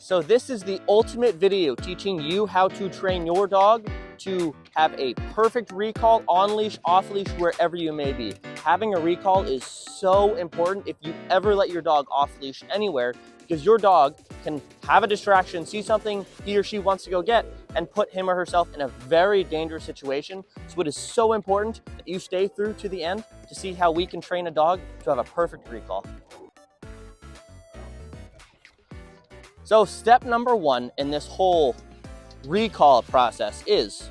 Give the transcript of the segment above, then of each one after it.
So this is the ultimate video teaching you how to train your dog to have a perfect recall on leash, off leash, wherever you may be. Having a recall is so important if you ever let your dog off leash anywhere, because your dog can have a distraction, see something he or she wants to go get, and put him or herself in a very dangerous situation. So it is so important that you stay through to the end to see how we can train a dog to have a perfect recall. So step number one in this whole recall process is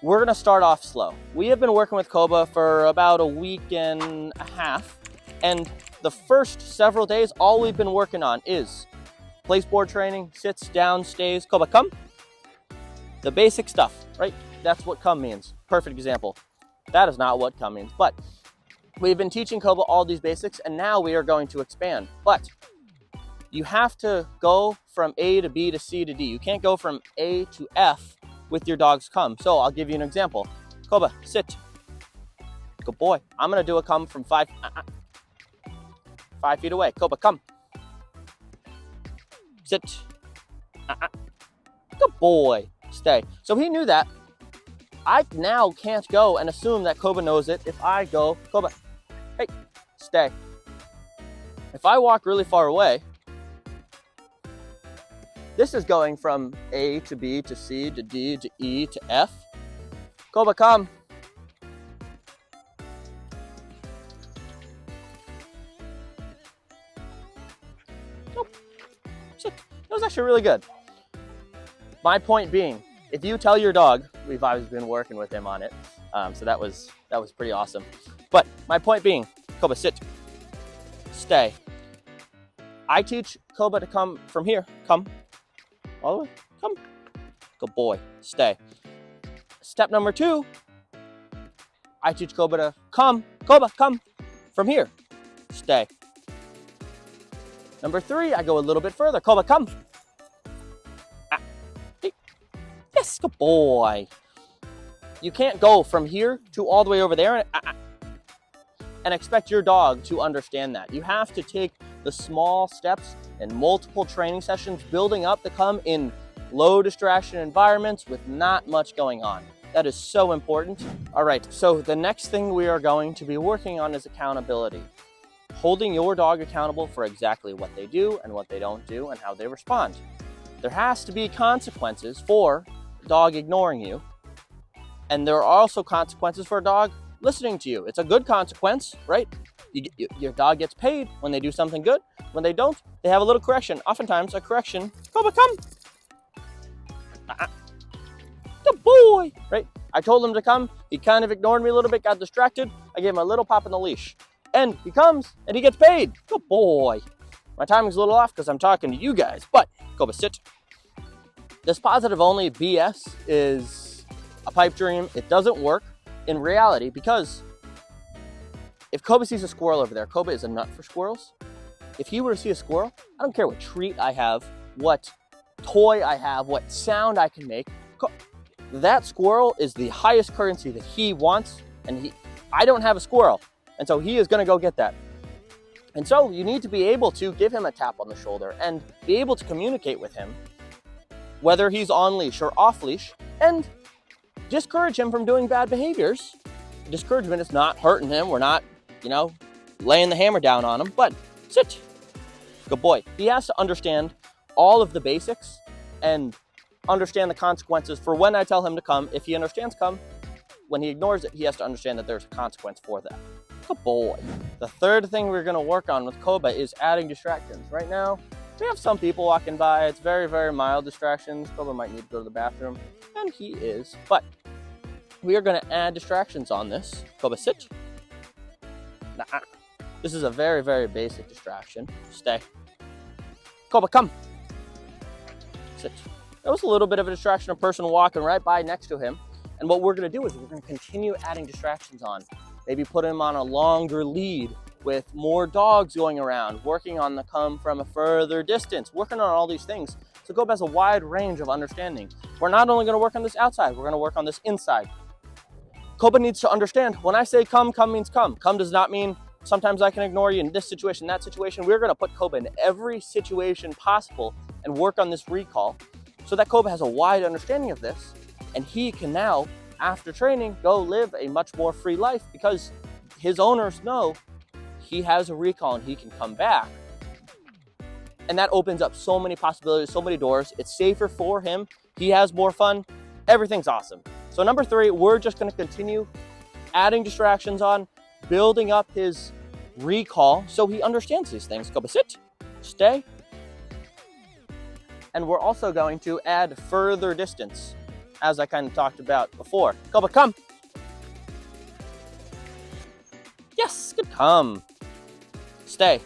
we're gonna start off slow. We have been working with Koba for about a week and a half, and the first several days, all we've been working on is place board training, sits, down, stays. Koba, come. The basic stuff, right? That's what come means. Perfect example. That is not what come means, but we've been teaching Koba all these basics, and now we are going to expand. But you have to go from A to B to C to D. You can't go from A to F with your dog's come. So I'll give you an example. Koba, sit. Good boy. I'm gonna do a come from 5 feet away. Koba, come. Sit. Good boy. Stay. So he knew that. I now can't go and assume that Koba knows it if I go, Koba, hey, stay. If I walk really far away, this is going from A to B to C to D to E to F. Koba, come. Nope. Sit. That was actually really good. My point being, if you tell your dog, we've always been working with him on it, so that was pretty awesome. But my point being, Koba, sit, stay. I teach Koba to come from here, come. All the way, come. Good boy, stay. Step number 2, I teach Koba to come. Koba, come. From here, stay. Number 3, I go a little bit further. Koba, come. Hey. Yes, good boy. You can't go from here to all the way over there and expect your dog to understand that. You have to take the small steps and multiple training sessions, building up the come in low distraction environments with not much going on. That is so important. All right, so the next thing we are going to be working on is accountability. Holding your dog accountable for exactly what they do and what they don't do and how they respond. There has to be consequences for a dog ignoring you, and there are also consequences for a dog listening to you. It's a good consequence, right? Your dog gets paid when they do something good. When they don't, they have a little correction. Oftentimes, a correction, Koba, come. Good boy, right? I told him to come. He kind of ignored me a little bit, got distracted. I gave him a little pop in the leash. And he comes, and he gets paid. Good boy. My timing's a little off because I'm talking to you guys, but Koba, sit. This positive only BS is a pipe dream. It doesn't work in reality because if Koba sees a squirrel over there, Koba is a nut for squirrels. If he were to see a squirrel, I don't care what treat I have, what toy I have, what sound I can make. That squirrel is the highest currency that he wants, and I don't have a squirrel, and so he is gonna go get that. And so you need to be able to give him a tap on the shoulder and be able to communicate with him, whether he's on leash or off leash, and discourage him from doing bad behaviors. Discouragement is not hurting him. We're not, laying the hammer down on him, but sit. Good boy. He has to understand all of the basics and understand the consequences for when I tell him to come. If he understands come, when he ignores it, he has to understand that there's a consequence for that. Good boy. The third thing we're gonna work on with Koba is adding distractions. Right now, we have some people walking by. It's very, very mild distractions. Koba might need to go to the bathroom, and he is, but we are gonna add distractions on this. Koba, sit. This is a very, very basic distraction. Stay. Koba, come. Sit. That was a little bit of a distraction, a person walking right by next to him. And what we're gonna do is we're gonna continue adding distractions on. Maybe put him on a longer lead with more dogs going around, working on the come from a further distance, working on all these things. So Koba has a wide range of understanding. We're not only gonna work on this outside, we're gonna work on this inside. Koba needs to understand, when I say come, come means come. Come does not mean sometimes I can ignore you in this situation, that situation. We're gonna put Koba in every situation possible and work on this recall so that Koba has a wide understanding of this, and he can now, after training, go live a much more free life because his owners know he has a recall and he can come back. And that opens up so many possibilities, so many doors. It's safer for him. He has more fun. Everything's awesome. So number 3, we're just going to continue adding distractions on, building up his recall so he understands these things. Koba, sit, stay. And we're also going to add further distance, as I kind of talked about before. Koba, come. Yes, good, come. Stay.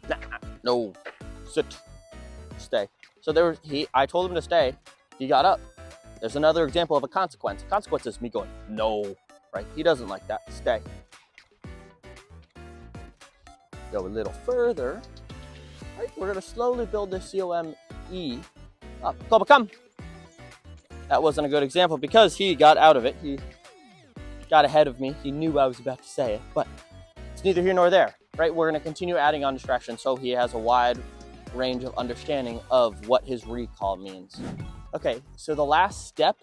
Nah, no, sit, stay. So I told him to stay. He got up. There's another example of a consequence. Consequence is me going, no, right? He doesn't like that. Stay. Go a little further. Right? We're going to slowly build this C-O-M-E up. Koba, come. That wasn't a good example because he got out of it. He got ahead of me. He knew I was about to say it, but it's neither here nor there, right? We're going to continue adding on distractions so he has a wide range of understanding of what his recall means. Okay, so the last step,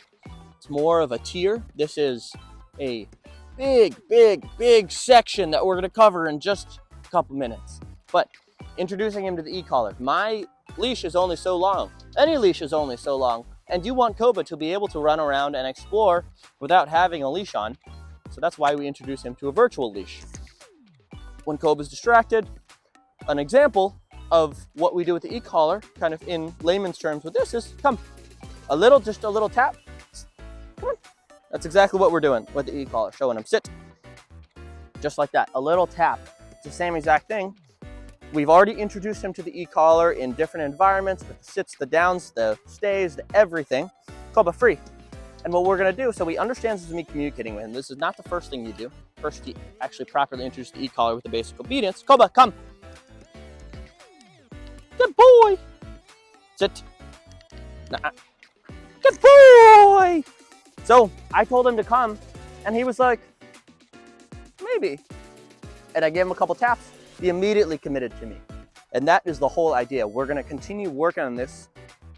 it's more of a tier. This is a big section that we're going to cover in just a couple minutes. But introducing him to the e-collar. My leash is only so long. Any leash is only so long. And you want Koba to be able to run around and explore without having a leash on. So that's why we introduce him to a virtual leash. When Koba's distracted, an example of what we do with the e-collar, kind of in layman's terms with this, is come. Just a little tap. Come on. That's exactly what we're doing with the e-collar, showing him sit. Just like that, a little tap. It's the same exact thing. We've already introduced him to the e-collar in different environments with the sits, the downs, the stays, the everything. Koba, free. And what we're gonna do, so he understands this is me communicating with him. This is not the first thing you do. First, you actually properly introduce the e-collar with the basic obedience. Koba, come. Good boy. Sit. Nah. Good boy. So I told him to come, and he was like, maybe. And I gave him a couple taps. He immediately committed to me. And that is the whole idea. We're gonna continue working on this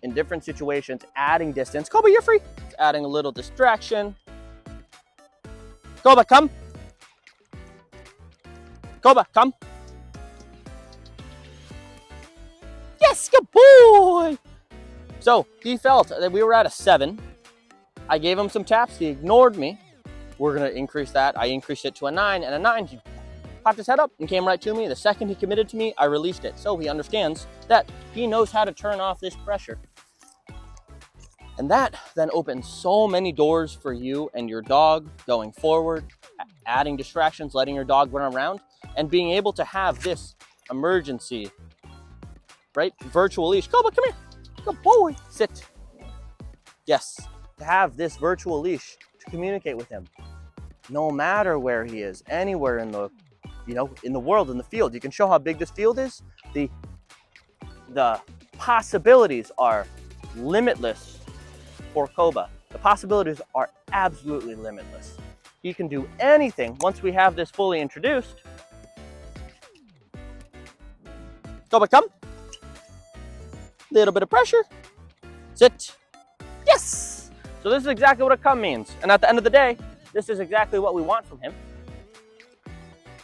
in different situations, adding distance. Koba, you're free. It's adding a little distraction. Koba, come. Koba, come. Yes, good boy. So he felt that we were at a 7. I gave him some taps. He ignored me. We're going to increase that. I increased it to a 9, and a 9, he popped his head up and came right to me. The second he committed to me, I released it. So he understands that he knows how to turn off this pressure. And that then opens so many doors for you and your dog going forward, adding distractions, letting your dog run around, and being able to have this emergency, right, virtual leash. Koba, come here. Good boy. Sit. Yes. To have this virtual leash to communicate with him, no matter where he is, anywhere in the, in the world, in the field. You can show how big this field is. The possibilities are limitless for Koba. The possibilities are absolutely limitless. He can do anything once we have this fully introduced. Koba, come. Little bit of pressure. Sit. Yes! So this is exactly what a come means. And at the end of the day, this is exactly what we want from him.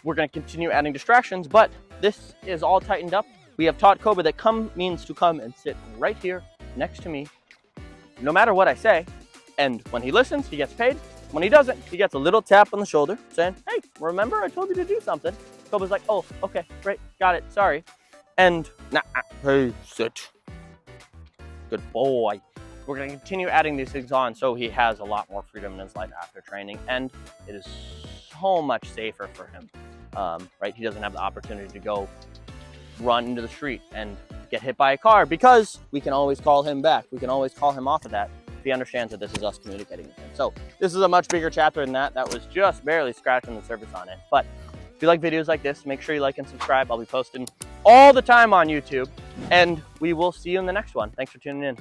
We're going to continue adding distractions, but this is all tightened up. We have taught Koba that come means to come and sit right here next to me, no matter what I say. And when he listens, he gets paid. When he doesn't, he gets a little tap on the shoulder saying, hey, remember I told you to do something. Koba's like, oh, okay, great, got it, sorry. And, hey, sit. Good boy. We're going to continue adding these things on so he has a lot more freedom in his life after training, and it is so much safer for him, right? He doesn't have the opportunity to go run into the street and get hit by a car because we can always call him back. We can always call him off of that if he understands that this is us communicating with him. So this is a much bigger chapter than that. That was just barely scratching the surface on it. But if you like videos like this, make sure you like and subscribe. I'll be posting all the time on YouTube, and we will see you in the next one. Thanks for tuning in.